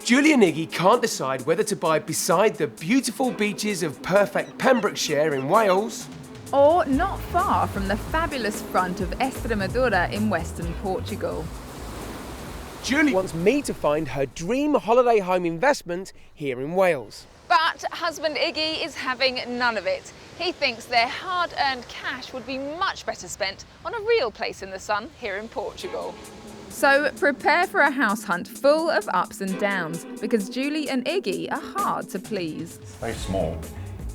Julie and Iggy can't decide whether to buy beside the beautiful beaches of perfect Pembrokeshire in Wales, or not far from the fabulous front of Extremadura in western Portugal. Julie wants me to find her dream holiday home investment here in Wales. But husband Iggy is having none of it. He thinks their hard-earned cash would be much better spent on a real place in the sun here in Portugal. So prepare for a house hunt full of ups and downs, because Julie and Iggy are hard to please. It's very small.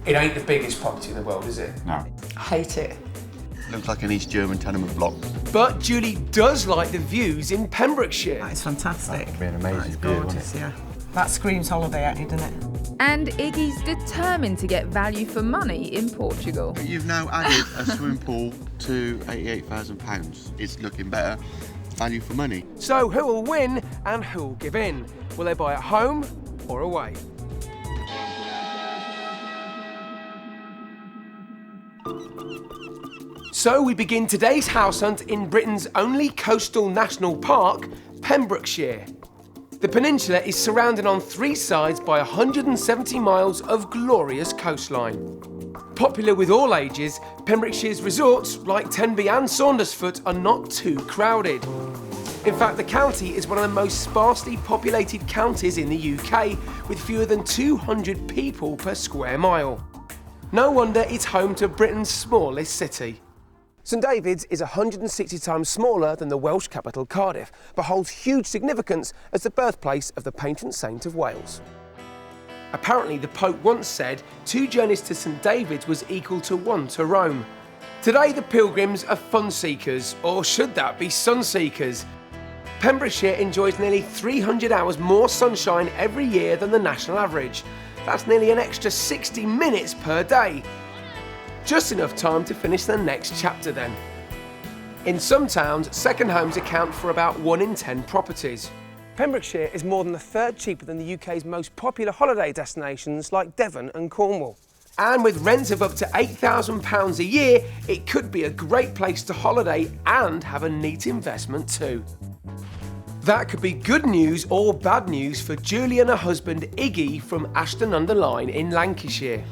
It ain't the biggest property in the world, is it? No. I hate it. Looks like an East German tenement block. But Julie does like the views in Pembrokeshire. That is fantastic. That would be an amazing view, gorgeous, wouldn't it? yeah. That screams holiday at you, doesn't it? And Iggy's determined to get value for money in Portugal. You've now added a swimming pool to £88,000. It's looking better. Value for money. So who will win and who will give in? Will they buy at home or away? So we begin today's house hunt in Britain's only coastal national park, Pembrokeshire. The peninsula is surrounded on three sides by 170 miles of glorious coastline. Popular with all ages, Pembrokeshire's resorts, like Tenby and Saundersfoot, are not too crowded. In fact, the county is one of the most sparsely populated counties in the UK, with fewer than 200 people per square mile. No wonder it's home to Britain's smallest city. St David's is 160 times smaller than the Welsh capital Cardiff, but holds huge significance as the birthplace of the patron saint of Wales. Apparently, the Pope once said 2 journeys to St David's was equal to 1 to Rome. Today, the pilgrims are fun seekers, or should that be sun seekers? Pembrokeshire enjoys nearly 300 hours more sunshine every year than the national average. That's nearly an extra 60 minutes per day. Just enough time to finish the next chapter then. In some towns, second homes account for about 1 in 10 properties. Pembrokeshire is more than a third cheaper than the UK's most popular holiday destinations like Devon and Cornwall. And with rents of up to £8,000 a year, it could be a great place to holiday and have a neat investment too. That could be good news or bad news for Julie and her husband Iggy from Ashton-under-Lyne in Lancashire.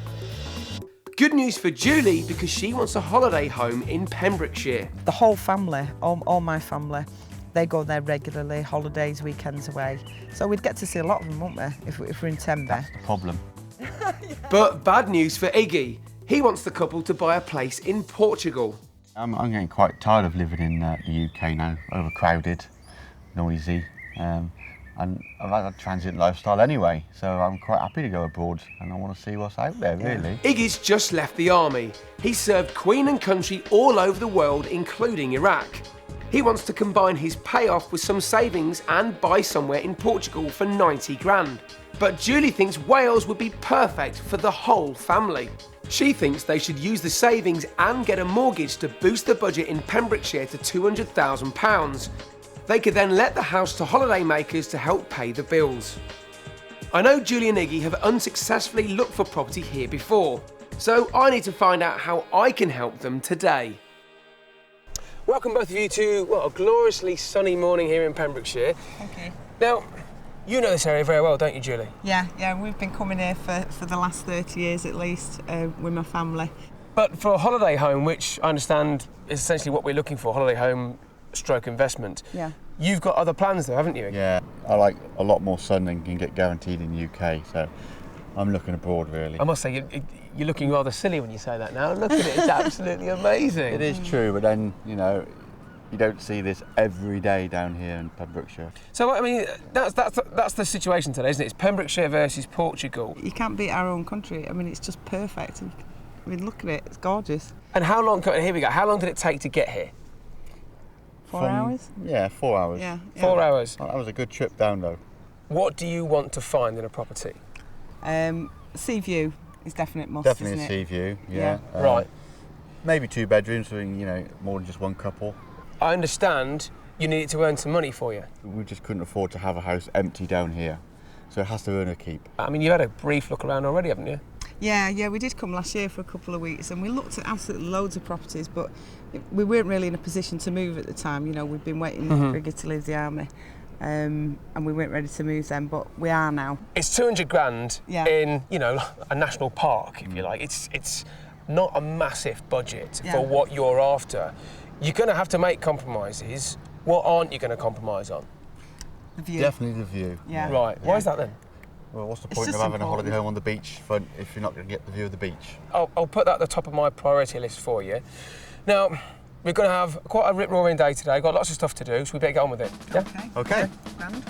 Good news for Julie because she wants a holiday home in Pembrokeshire. The whole family, all my family, they go there regularly, holidays, weekends away. So we'd get to see a lot of them, wouldn't we, if we're in Tenby. That's the problem. But bad news for Iggy. He wants the couple to buy a place in Portugal. I'm getting quite tired of living in the UK now. Overcrowded, noisy, and I've had a transient lifestyle anyway, so I'm quite happy to go abroad and I want to see what's out there, really. Iggy's just left the army. He served Queen and country all over the world, including Iraq. He wants to combine his payoff with some savings and buy somewhere in Portugal for 90 grand. But Julie thinks Wales would be perfect for the whole family. She thinks they should use the savings and get a mortgage to boost the budget in Pembrokeshire to £200,000. They could then let the house to holiday makers to help pay the bills. I know Julie and Iggy have unsuccessfully looked for property here before, so I need to find out how I can help them today. Welcome both of you to a gloriously sunny morning here in Pembrokeshire. Okay. Now, you know this area very well, don't you, Julie? Yeah, we've been coming here for the last 30 years at least with my family. But for a holiday home, which I understand is essentially what we're looking for, holiday home stroke investment. Yeah. You've got other plans though, haven't you? Yeah, I like a lot more sun than you can get guaranteed in the UK, so I'm looking abroad really. I must say, you're looking rather silly when you say that now. Look at it, it's absolutely amazing. It is true, but then, you know, you don't see this every day down here in Pembrokeshire. So, I mean, that's the situation today, isn't it? It's Pembrokeshire versus Portugal. You can't beat our own country. I mean, it's just perfect. I mean, look at it, it's gorgeous. And how long, here we go, how long did it take to get here? 4 hours? Yeah, 4 hours. Yeah. 4 hours. That was a good trip down though. What do you want to find in a property? Sea view is definite must, Definitely isn't a it? sea view, yeah. Right. Maybe 2 bedrooms, so you know, more than just one couple. I understand you need it to earn some money for you. We just couldn't afford to have a house empty down here, so it has to earn a keep. I mean, you've had a brief look around already, haven't you? Yeah, we did come last year for a couple of weeks and we looked at absolutely loads of properties, but we weren't really in a position to move at the time. You know, we'd been waiting for Iggy to leave the army. and we weren't ready to move then, but we are now. It's 200 grand Yeah. in, you know, a national park, if you like. It's not a massive budget Yeah. for what you're after. You're going to have to make compromises. What aren't you going to compromise on? The view. Definitely the view. Yeah. Right. Why is that then? Well, what's the It's point of just having a important. holiday home on the beach front if you're not going to get the view of the beach? I'll put that at the top of my priority list for you. Now, we're going to have quite a rip-roaring day today. Got lots of stuff to do, so we better get on with it. Yeah? Okay. Grand.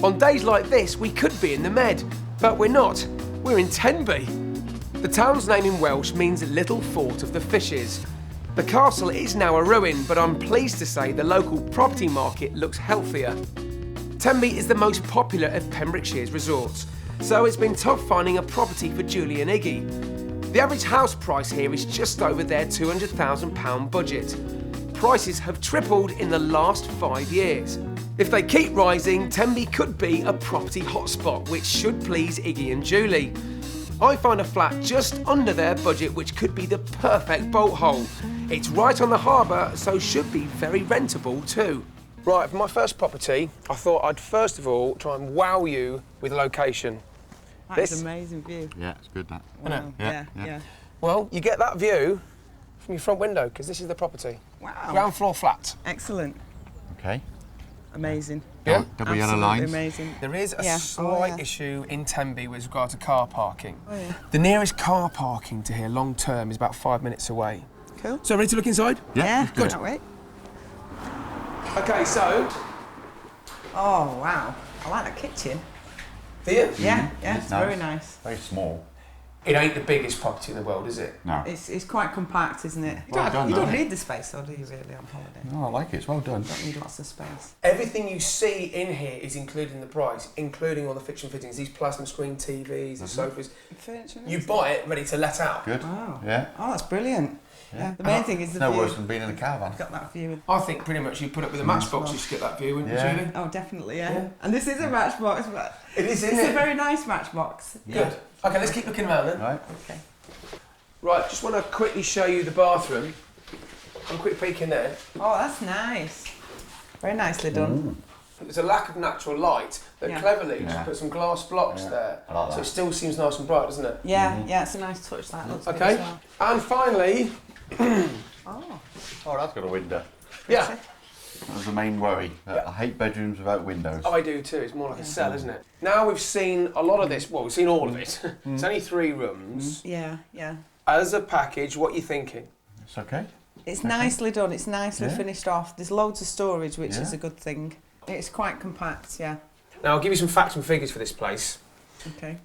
On days like this, we could be in the Med, but we're not. We're in Tenby. The town's name in Welsh means Little Fort of the Fishes. The castle is now a ruin, but I'm pleased to say the local property market looks healthier. Tenby is the most popular of Pembrokeshire's resorts, so it's been tough finding a property for Julie and Iggy. The average house price here is just over their £200,000 budget. Prices have tripled in the last 5 years. If they keep rising, Tenby could be a property hotspot, which should please Iggy and Julie. I find a flat just under their budget, which could be the perfect bolt hole. It's right on the harbour, so should be very rentable too. Right, for my first property, I thought I'd first of all try and wow you with location. That's This- an amazing view. Yeah, it's good that. Wow. Yeah, Yeah. yeah. Well, you get that view from your front window, because this is the property. Wow. Ground floor flat. Excellent. Okay. Amazing. Yeah. Double yellow Absolutely lines. amazing. There is a Yeah. Oh, slight yeah. issue in Tenby with regard to car parking. Oh, yeah. The nearest car parking to here long term is about 5 minutes away. Cool. So ready to look inside? Yeah. good. Can't wait. Okay, so Oh wow. I like that kitchen. do you? Yeah. Yeah. It's It's nice. very nice. Very small. It ain't the biggest property in the world, is it? No. It's quite compact, isn't it? You Well don't, done, you don't though. need the space, though, do you, really, on holiday? No, I like it. It's well done. You don't need lots of space. Everything you see in here is included in the price, including all the fixture fittings, these plasma screen TVs, the sofas. Furniture. You buy it ready to let out. Good. Wow. Yeah. Oh, that's brilliant. Yeah. The main thing is the No view. worse than being in a caravan. Got that view. I think pretty much you put up with a matchbox, you should get that view, wouldn't Yeah. you, Julie? Oh, definitely, yeah. Yeah. And this is a matchbox, but It is, isn't it's it? a very nice matchbox. Good. Okay, let's keep looking around then. Right. Okay. Right, just want to quickly show you the bathroom. Have a quick peek in there. Oh, that's nice. Very nicely done. There's a lack of natural light, but Yeah. cleverly just Yeah. put some glass blocks Yeah, there. I like So that. it still seems nice and bright, doesn't it? Yeah, yeah, it's a nice touch. That looks good Okay. as well. And finally, Oh, Oh, that's got a window. yeah, That was the main worry. I hate bedrooms without windows. I do too. It's more like a cell, isn't it? Now we've seen a lot of this. Well, we've seen all of it. It's only 3 rooms. yeah, yeah. As a package, what are you thinking? It's okay. It's nicely done. It's nicely Yeah. finished off. There's loads of storage, which is Yeah. a good thing. It's quite compact, yeah. Now I'll give you some facts and figures for this place. Okay.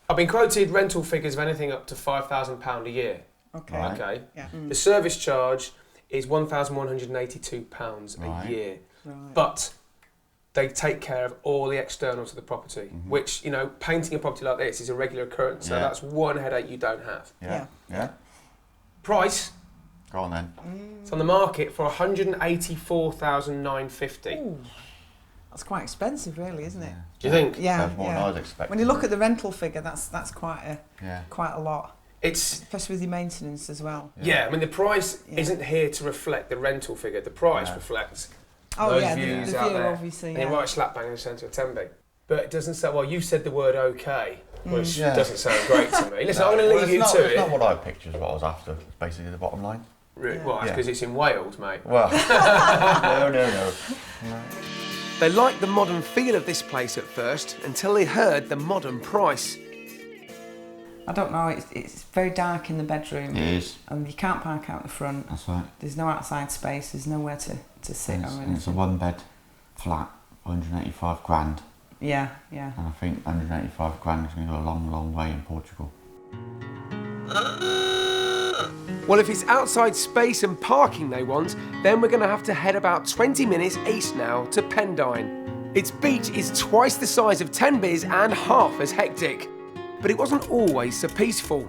I've been quoted rental figures of anything up to £5,000 a year. Okay. Right. Okay. Yeah. The service charge is £1,182 a Right. year. Right. But they take care of all the externals of the property, which, you know, painting a property like this is a regular occurrence, so Yeah. that's one headache you don't have. Yeah. Yeah. Price, Go on then. it's on the market for £184,950. Ooh. That's quite expensive, really, isn't it? Do you think? Yeah. That's more yeah. than I was expecting. When you look at the rental figure, that's quite Yeah. a lot, It's, especially with your maintenance as well. yeah, I mean, the price Yeah. isn't here to reflect the rental figure. The price No. reflects Oh those yeah, views the out view there. obviously. And you're Yeah. right slap bang in the centre of Tenby. But it doesn't sound, well, you said the word okay, which Yeah. doesn't sound great to me. Listen, No, I'm going to well, leave it's you not, to it's it. not what I pictured is what I was after. It's basically the bottom line. Really? Yeah. Well, that's Yeah. because it's in Wales, mate. Well, no. They liked the modern feel of this place at first until they heard the modern price. I don't know. It's very dark in the bedroom, It is. and you can't park out the front. That's right. There's no outside space. There's nowhere to sit And or it's, and anything. it's a 1-bed flat, 185 grand. Yeah, yeah. And I think 185 grand is going to go a long, long way in Portugal. Well, if it's outside space and parking they want, then we're going to have to head about 20 minutes east now to Pendine. Its beach is twice the size of Tenby's and half as hectic. But it wasn't always so peaceful.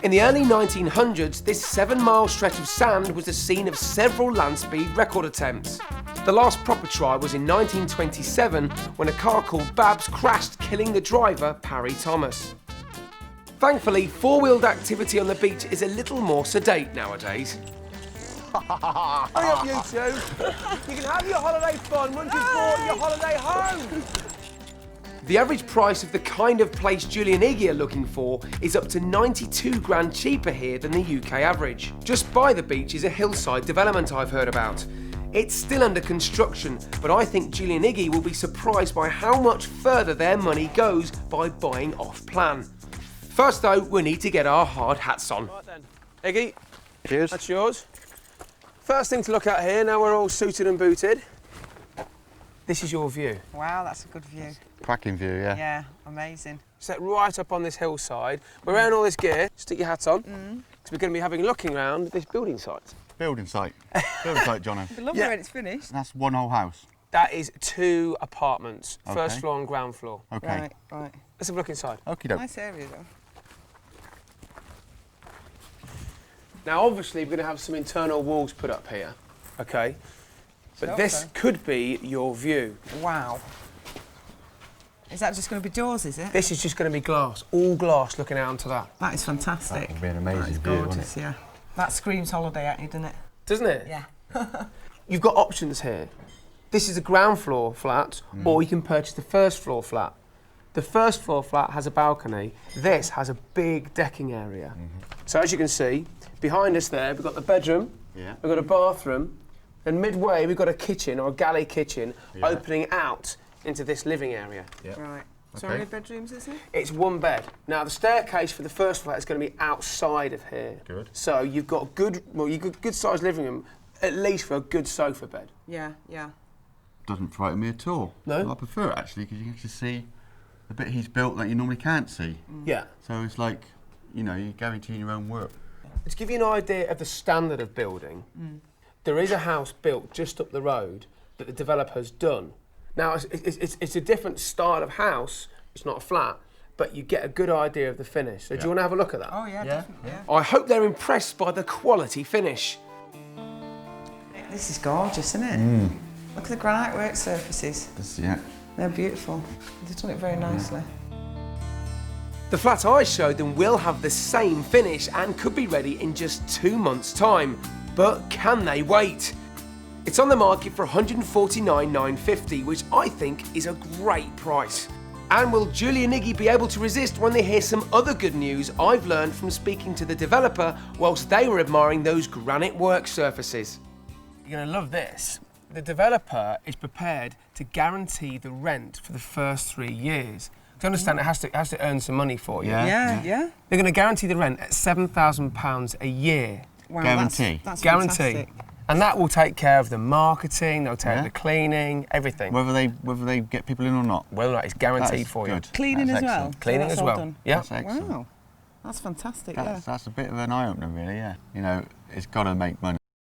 In the early 1900s, this 7-mile stretch of sand was the scene of several land speed record attempts. The last proper try was in 1927 when a car called Babs crashed, killing the driver, Parry Thomas. Thankfully, 4-wheeled activity on the beach is a little more sedate nowadays. Hurry up, you two. You can have your holiday fun once you've brought your holiday home. The average price of the kind of place Julie and Iggy are looking for is up to 92 grand cheaper here than the UK average. Just by the beach is a hillside development I've heard about. It's still under construction, but I think Julie and Iggy will be surprised by how much further their money goes by buying off-plan. First though, we need to get our hard hats on. Right then. Iggy, Cheers. that's yours. First thing to look at here, now we're all suited and booted. This is your view. Wow, that's a good view. Cracking view, yeah. Yeah, amazing. Set right up on this hillside. We're wearing all this gear. Stick your hat on, because we're going to be looking around this building site. Building site. Building site, Jono. It'd be lovely when it's finished. That's one whole house. That is 2 apartments, Okay. first floor and ground floor. Okay. Right. Let's have a look inside. Okie doke. Nice area though. Now, obviously, we're going to have some internal walls put up here, okay? But Sure, this okay. could be your view. Wow. Is that just going to be doors, is it? This is just going to be glass, all glass looking out onto that. That is fantastic. That would be an amazing That is view, wouldn't gorgeous, yeah. That screams holiday at you, doesn't it? Doesn't it? Yeah. You've got options here. This is a ground floor flat, or you can purchase the first floor flat. The first floor flat has a balcony. This has a big decking area. So as you can see, behind us there, we've got the bedroom, Yeah. we've got a bathroom, and midway we've got a kitchen, or a galley kitchen, Yeah. opening out into this living area. Yeah. Right. So Okay. how many bedrooms is it? It's 1 bed. Now the staircase for the first flat is going to be outside of here. Good. So you've got you've got a good sized living room, at least for a good sofa bed. Yeah, yeah. Doesn't frighten me at all. No? I prefer it actually because you can actually see the bit he's built that you normally can't see. Yeah. So it's like, you know, you're guaranteeing your own work. To give you an idea of the standard of building, there is a house built just up the road that the developer's done. Now, it's a different style of house. It's not a flat, but you get a good idea of the finish. So do you want to have a look at that? Oh, yeah, definitely. Yeah. I hope they're impressed by the quality finish. This is gorgeous, isn't it? Look at the granite work surfaces. This, yeah. They're beautiful. They've done it very nicely. The flat I showed them will have the same finish and could be ready in just 2 months' time. But can they wait? It's on the market for $149,950, which I think is a great price. And will Julie and Iggy be able to resist when they hear some other good news I've learned from speaking to the developer whilst they were admiring those granite work surfaces? You're going to love this. The developer is prepared to guarantee the rent for the first 3 years. Do you understand? It has to earn some money for you. Yeah. Yeah. They're going to guarantee the rent at £7,000 a year. Wow, Guarantee. That's Guarantee. fantastic. And that will take care of the marketing, they'll take Yeah. the cleaning, everything. Whether they get people in or not. Whether or not it's That guaranteed is for you. good. Cleaning That's as well. excellent. Cleaning So as that's all well. done. Yeah. That's excellent. Wow. That's fantastic, That's a bit of an eye-opener, really, yeah. You know, it's got to make money.